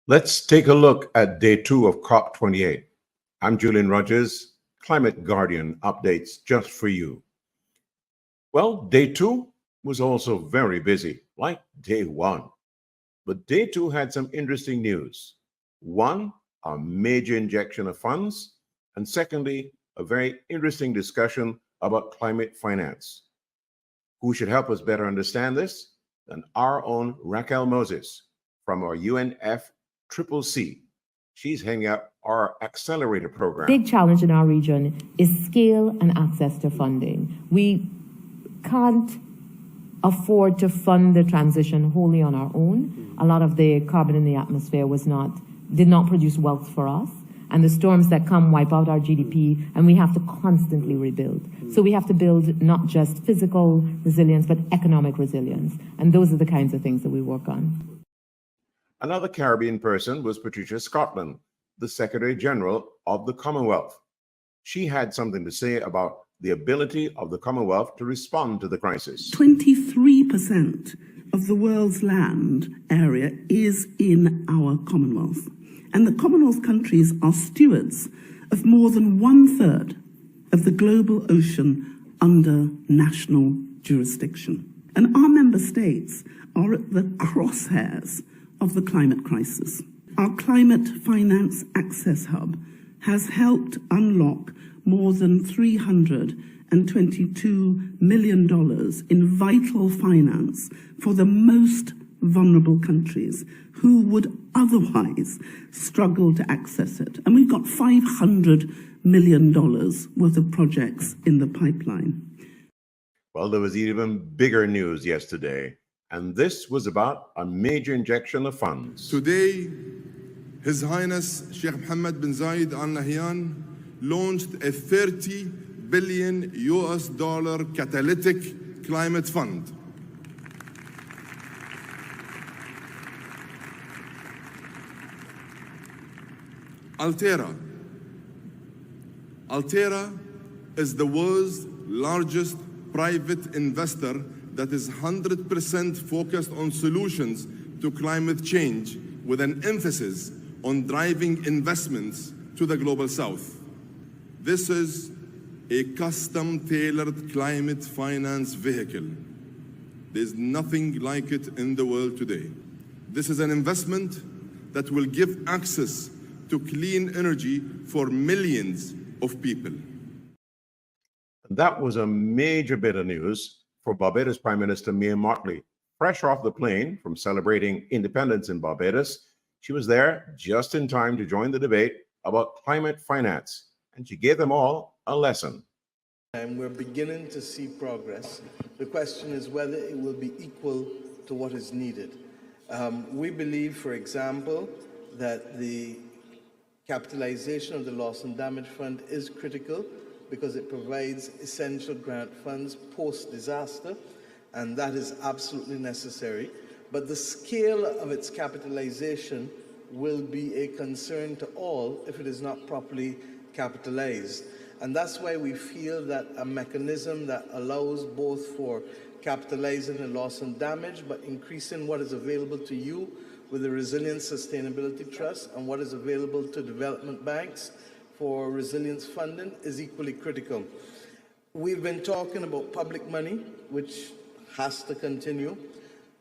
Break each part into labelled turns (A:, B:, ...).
A: Let's take a look at day 2 of COP28. I'm Julian Rogers, Climate Guardian updates just for you. Well, day 2 was also very busy, like day 1. But day 2 had some interesting news. One, a major injection of funds, and secondly, a very interesting discussion about climate finance. Who should help us better understand this than our own Racquel Moses from our UNFCC. She's heading up our accelerator program.
B: Big challenge in our region is scale and access to funding. We can't afford to fund the transition wholly on our own. A lot of the carbon in the atmosphere did not produce wealth for us. And the storms that come wipe out our GDP, and we have to constantly rebuild. So we have to build not just physical resilience, but economic resilience. And those are the kinds of things that we work on.
A: Another Caribbean person was Patricia, the Secretary General of the Commonwealth. She had something to say about the ability of the Commonwealth to respond to the crisis.
C: 23% of the world's land area is in our Commonwealth. And the Commonwealth countries are stewards of more than 1/3 of the global ocean under national jurisdiction. And our member states are at the crosshairs of the climate crisis. Our Climate Finance Access Hub has helped unlock more than $322 million in vital finance for the most vulnerable countries who would otherwise struggle to access it. And we've got $500 million worth of projects in the pipeline.
A: Well, there was even bigger news yesterday, and this was about a major injection of funds.
D: Today, His Highness Sheikh Mohammed bin Zayed Al Nahyan launched a $30 billion catalytic climate fund. Altera is the world's largest private investor that is 100% focused on solutions to climate change, with an emphasis on driving investments to the global south. This is a custom-tailored climate finance vehicle. There's nothing like it in the world today. This is an investment that will give access to clean energy for millions of people.
A: That was a major bit of news for Barbados Prime Minister Mottley. Fresh off the plane from celebrating independence in Barbados, she was there just in time to join the debate about climate finance, and she gave them all a lesson.
E: And we're beginning to see progress. The question is whether it will be equal to what is needed. We believe, for example, that the capitalization of the Loss and Damage Fund is critical because it provides essential grant funds post-disaster, and that is absolutely necessary. But the scale of its capitalization will be a concern to all if it is not properly capitalized. And that's why we feel that a mechanism that allows both for capitalizing the loss and damage, but increasing what is available to you with the Resilience Sustainability Trust and what is available to development banks for resilience funding is equally critical. We've been talking about public money, which has to continue.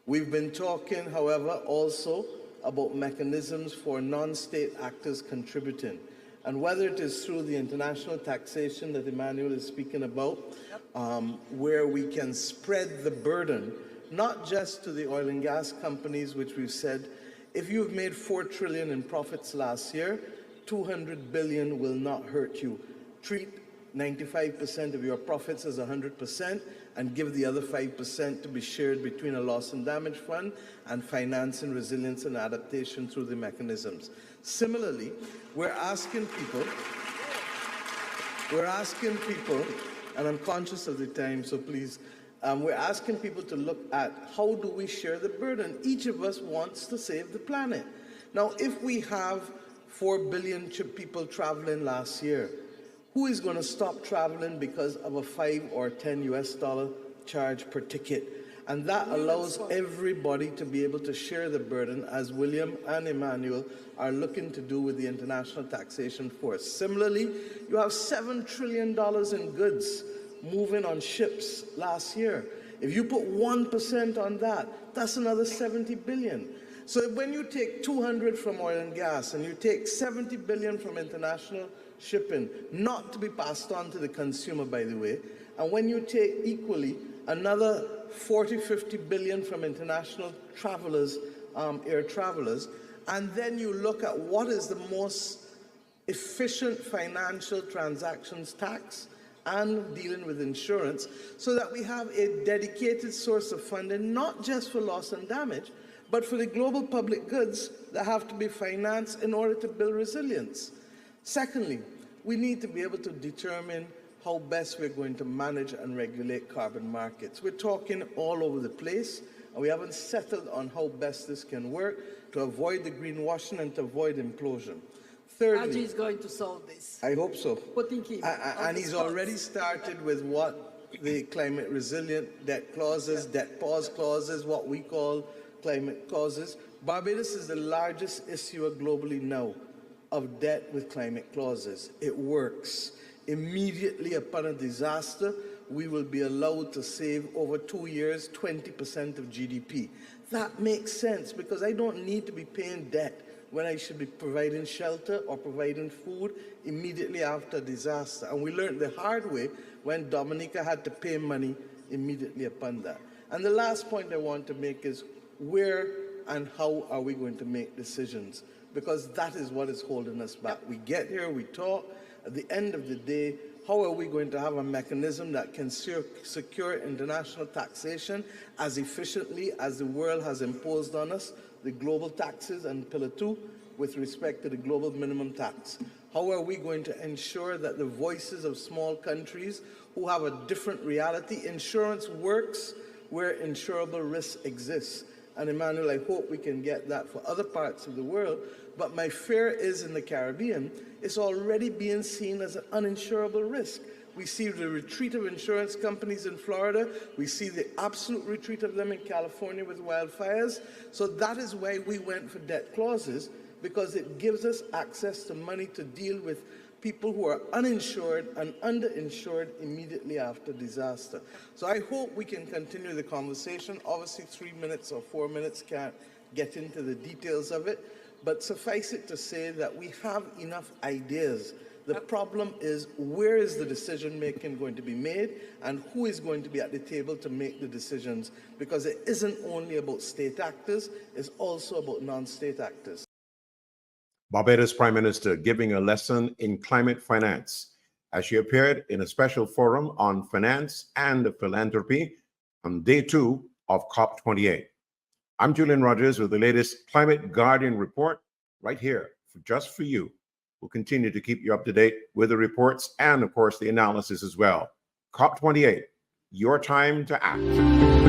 E: We've been talking, however, also about mechanisms for non-state actors contributing. And whether it is through the international taxation that Emmanuel is speaking about, where we can spread the burden, not just to the oil and gas companies, which we've said, if you've made $4 trillion in profits last year, $200 billion will not hurt you. Treat 95% of your profits as 100% and give the other 5% to be shared between a loss and damage fund and financing resilience and adaptation through the mechanisms. Similarly, we're asking people, and I'm conscious of the time, so please, we're asking people to look at how do we share the burden. Each of us wants to save the planet. Now, if we have 4 billion people traveling last year, who is going to stop traveling because of a $5 or $10 charge per ticket? And that allows everybody to be able to share the burden, as William and Emmanuel are looking to do with the International Taxation Force. Similarly, you have $7 trillion in goods moving on ships last year. If you put 1% on that, that's another 70 billion. So when you take 200 from oil and gas and you take 70 billion from international shipping, not to be passed on to the consumer, by the way, and when you take equally another 40, 50 billion from international travelers, air travelers, and then you look at what is the most efficient financial transactions tax and dealing with insurance, so that we have a dedicated source of funding, not just for loss and damage, but for the global public goods that have to be financed in order to build resilience. Secondly, we need to be able to determine how best we're going to manage and regulate carbon markets. We're talking all over the place, and we haven't settled on how best this can work to avoid the greenwashing and to avoid implosion. Thirdly,
F: Raji is going to solve this.
E: I hope so.
F: Putting him
E: And he's already started with what the climate resilient debt clauses, debt pause clauses, what we call climate clauses. Barbados is the largest issuer globally now of debt with climate clauses. It works. Immediately upon a disaster, we will be allowed to save over 2 years 20% of GDP. That makes sense, because I don't need to be paying debt when I should be providing shelter or providing food immediately after a disaster. And we learned the hard way when Dominica had to pay money immediately upon that. And the last point I want to make is, where and how are we going to make decisions? Because that is what is holding us back. We get here, we talk. At the end of the day, how are we going to have a mechanism that can secure international taxation as efficiently as the world has imposed on us the global taxes and Pillar 2 with respect to the global minimum tax? How are we going to ensure that the voices of small countries who have a different reality, insurance works where insurable risk exists? And Emmanuel, I hope we can get that for other parts of the world. But my fear is in the Caribbean, it's already being seen as an uninsurable risk. We see the retreat of insurance companies in Florida. We see the absolute retreat of them in California with wildfires. So that is why we went for debt clauses, because it gives us access to money to deal with people who are uninsured and underinsured immediately after disaster. So I hope we can continue the conversation. Obviously, 3 minutes or 4 minutes can't get into the details of it, but suffice it to say that we have enough ideas. The problem is, where is the decision making going to be made, and who is going to be at the table to make the decisions? Because it isn't only about state actors, it's also about non-state actors.
A: Barbados Prime Minister giving a lesson in climate finance as she appeared in a special forum on finance and philanthropy on day 2 of COP28. I'm Julian Rogers with the latest Climate Guardian report right here just for you. We'll continue to keep you up to date with the reports and, of course, the analysis as well. COP28, your time to act.